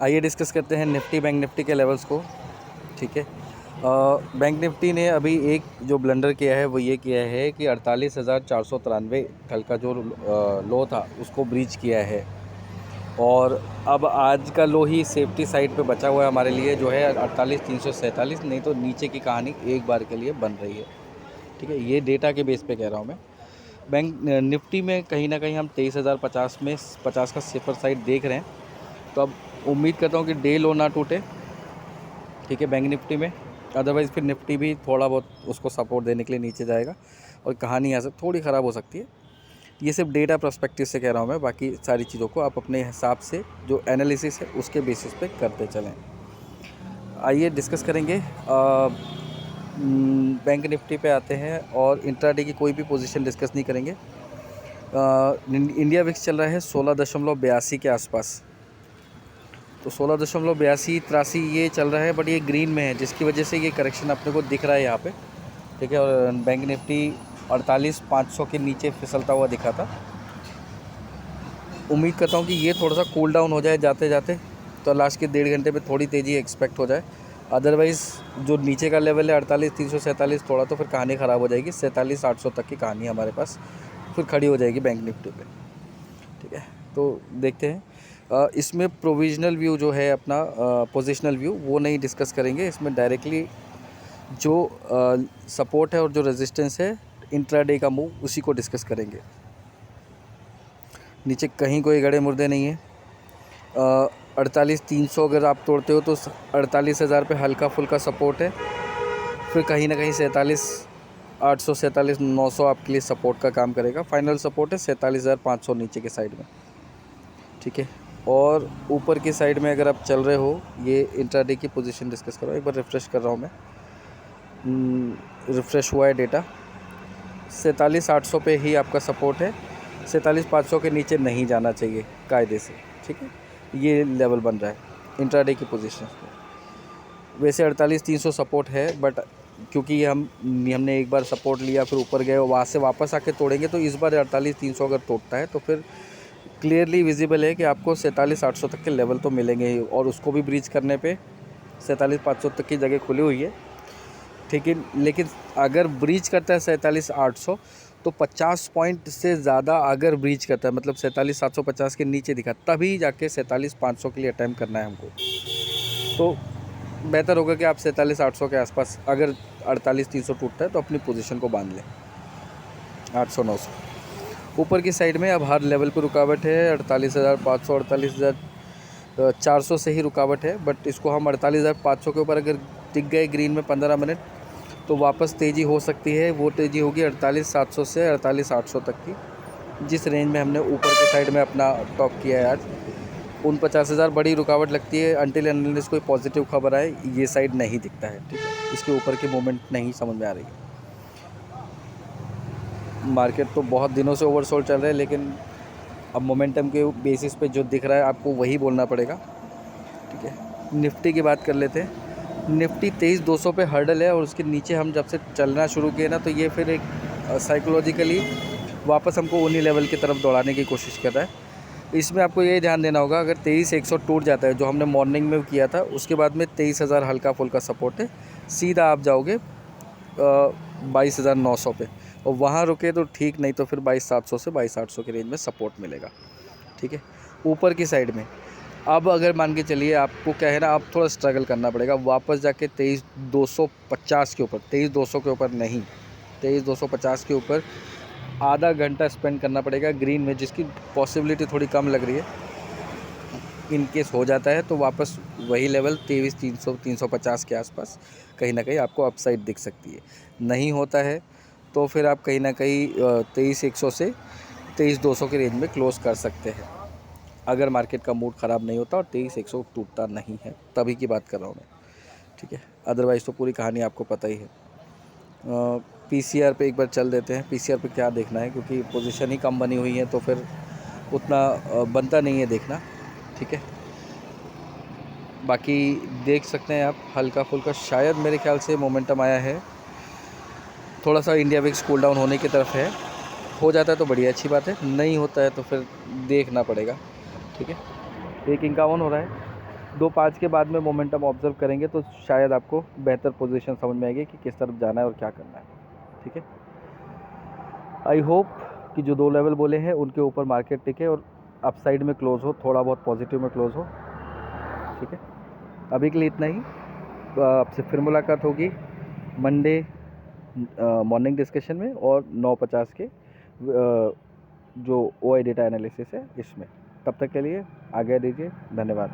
आइए डिस्कस करते हैं निफ्टी बैंक निफ्टी के लेवल्स को। ठीक है, बैंक निफ्टी ने अभी एक जो ब्लंडर किया है वो ये किया है कि 48,493 कल का जो लो था उसको ब्रीच किया है, और अब आज का लो ही सेफ्टी साइड पे बचा हुआ है हमारे लिए, जो है 48,347। नहीं तो नीचे की कहानी एक बार के लिए बन रही है। ठीक है, ये डेटा के बेस पे कह रहा हूँ मैं। बैंक निफ्टी में कहीं ना कहीं हम 23,050 में 50 का सिफर साइड देख रहे हैं, तो अब उम्मीद करता हूँ कि डे लो ना टूटे। ठीक है, बैंक निफ्टी में अदरवाइज़ फिर निफ्टी भी थोड़ा बहुत उसको सपोर्ट देने के लिए नीचे जाएगा और कहानी यहाँ से थोड़ी ख़राब हो सकती है। ये सिर्फ डेटा पर्सपेक्टिव से कह रहा हूँ मैं, बाकी सारी चीज़ों को आप अपने हिसाब से जो एनालिसिस है उसके बेसिस पे करते चलें। आइए डिस्कस करेंगे। बैंक निफ्टी पे आते हैं और इंट्राडे की कोई भी पोजीशन डिस्कस नहीं करेंगे। इंडिया विक्स चल रहा है 16.82 के आसपास, तो 16.82-83 ये चल रहा है, बट ये ग्रीन में है जिसकी वजह से ये करेक्शन अपने को दिख रहा है यहाँ पे। ठीक है, और बैंक निफ्टी 48,500 के नीचे फिसलता हुआ दिखा था। उम्मीद करता हूँ कि ये थोड़ा सा कूल डाउन हो जाए जाते जाते, तो लास्ट के 1.5 घंटे में थोड़ी तेज़ी एक्सपेक्ट हो जाए। अदरवाइज़ जो नीचे का लेवल है 48,347, थोड़ा तो फिर कहानी ख़राब हो जाएगी। 47,800 तक की कहानी हमारे पास फिर खड़ी हो जाएगी बैंक निफ्टी पे। ठीक है, तो देखते हैं। इसमें प्रोविजनल व्यू जो है अपना, पोजिशनल व्यू, वो नहीं डिस्कस करेंगे। इसमें डायरेक्टली जो सपोर्ट है और जो रेजिस्टेंस है इंट्राडे का मूव, उसी को डिस्कस करेंगे। नीचे कहीं कोई गड़े मुर्दे नहीं है। 48,300 अगर आप तोड़ते हो तो 48,000 पे हल्का फुल्का सपोर्ट है। फिर कहीं ना कहीं 47,800 47,900 आपके लिए सपोर्ट का काम करेगा। फाइनल सपोर्ट है 47,500 नीचे के साइड में। ठीक है, और ऊपर की साइड में अगर आप चल रहे हो, ये इंट्राडे की पोजीशन डिस्कस करो। एक बार रिफ़्रेश कर रहा हूँ मैं, रिफ़्रेश हुआ है डेटा। 47,800 पे ही आपका सपोर्ट है, 47,500 के नीचे नहीं जाना चाहिए कायदे से। ठीक है, ये लेवल बन रहा है इंट्राडे की पोजीशन पे। वैसे 48,300 सपोर्ट है, बट क्योंकि ये हमने एक बार सपोर्ट लिया फिर ऊपर गए, वहाँ से वापस आके तोड़ेंगे, तो इस बार 48,300 अगर तोड़ता है तो फिर क्लियरली विजिबल है कि आपको 47,800 तक के लेवल तो मिलेंगे ही, और उसको भी ब्रीच करने पे 47,500 तक की जगह खुली हुई है। ठीक है, लेकिन अगर ब्रीच करता है 47,800, तो 50 पॉइंट से ज़्यादा अगर ब्रीच करता है, मतलब 47,750 के नीचे दिखा, तभी जाके 47,500 के लिए अटैम्प्ट करना है हमको। तो बेहतर होगा कि आप 47,800 के आसपास, अगर 48,300 टूटता है तो अपनी पोजीशन को बांध लें 800-900। ऊपर की साइड में अब हर लेवल पर रुकावट है। 48,500 48,400 से ही रुकावट है, बट इसको हम 48,500 के ऊपर अगर टिक गए ग्रीन में 15 मिनट, तो वापस तेज़ी हो सकती है। वो तेज़ी होगी 48,700 से 48,800 तक की, जिस रेंज में हमने ऊपर की साइड में अपना टॉप किया है आज। 49,000 बड़ी रुकावट लगती है अनटिल अनलेस कोई पॉजिटिव खबर आए। ये साइड नहीं दिखता है। ठीक है, इसके ऊपर की मूवमेंट नहीं समझ में आ रही है। मार्केट तो बहुत दिनों से ओवरसोल्ड चल रहा है, लेकिन अब मोमेंटम के बेसिस पे जो दिख रहा है आपको वही बोलना पड़ेगा। ठीक है, निफ्टी की बात कर लेते हैं। निफ्टी 23,200 पे हर्डल है, और उसके नीचे हम जब से चलना शुरू किए ना, तो ये फिर एक साइकोलॉजिकली वापस हमको उन्हीं लेवल की तरफ दौड़ाने की कोशिश कर रहा है। इसमें आपको ये ध्यान देना होगा, अगर 23,100 टूट जाता है, जो हमने मॉर्निंग में किया था, उसके बाद में 23,000 हल्का फुल्का सपोर्ट है, सीधा आप जाओगे 22,900 पे, और वहाँ रुके तो ठीक, नहीं तो फिर 22,700 से 22,800 के रेंज में सपोर्ट मिलेगा। ठीक है, ऊपर की साइड में अब अगर मान के चलिए आपको क्या है ना, अब थोड़ा स्ट्रगल करना पड़ेगा वापस जाके 23,250 के ऊपर, 23,200 के ऊपर नहीं, 23,250 के ऊपर आधा घंटा स्पेंड करना पड़ेगा ग्रीन में, जिसकी पॉसिबिलिटी थोड़ी कम लग रही है। इन केस हो जाता है तो वापस वही लेवल 23,300 350 के आसपास कहीं ना कहीं आपको अपसाइड दिख सकती है। नहीं होता है तो फिर आप कहीं ना कहीं 23,100 से 23,200 के रेंज में क्लोज़ कर सकते हैं, अगर मार्केट का मूड ख़राब नहीं होता और 23,100 टूटता नहीं है, तभी की बात कर रहा हूँ मैं। ठीक है, अदरवाइज़ तो पूरी कहानी आपको पता ही है। पीसीआर पे एक बार चल देते हैं। पीसीआर पे क्या देखना है, क्योंकि पोजीशन ही कम बनी हुई है तो फिर उतना बनता नहीं है देखना। ठीक है, बाकी देख सकते हैं आप हल्का फुल्का, शायद मेरे ख्याल से मोमेंटम आया है, थोड़ा सा इंडिया विक्स कूल डाउन होने की तरफ है। हो जाता है तो बड़ी अच्छी बात है, नहीं होता है तो फिर देखना पड़ेगा। ठीक है, 151 हो रहा है। 2-5 के बाद में मोमेंटम ऑब्जर्व करेंगे तो शायद आपको बेहतर पोजीशन समझ में आएगी कि किस तरफ जाना है और क्या करना है। ठीक है, आई होप कि जो 2 लेवल बोले हैं उनके ऊपर मार्केट टिके और अपसाइड में क्लोज हो, थोड़ा बहुत पॉजिटिव में क्लोज हो। ठीक है, अभी के लिए इतना ही। आपसे फिर मुलाकात होगी मंडे मॉर्निंग डिस्कशन में और 9:50 के जो OI डेटा एनालिसिस है इसमें। तब तक के लिए आज्ञा दीजिए, धन्यवाद।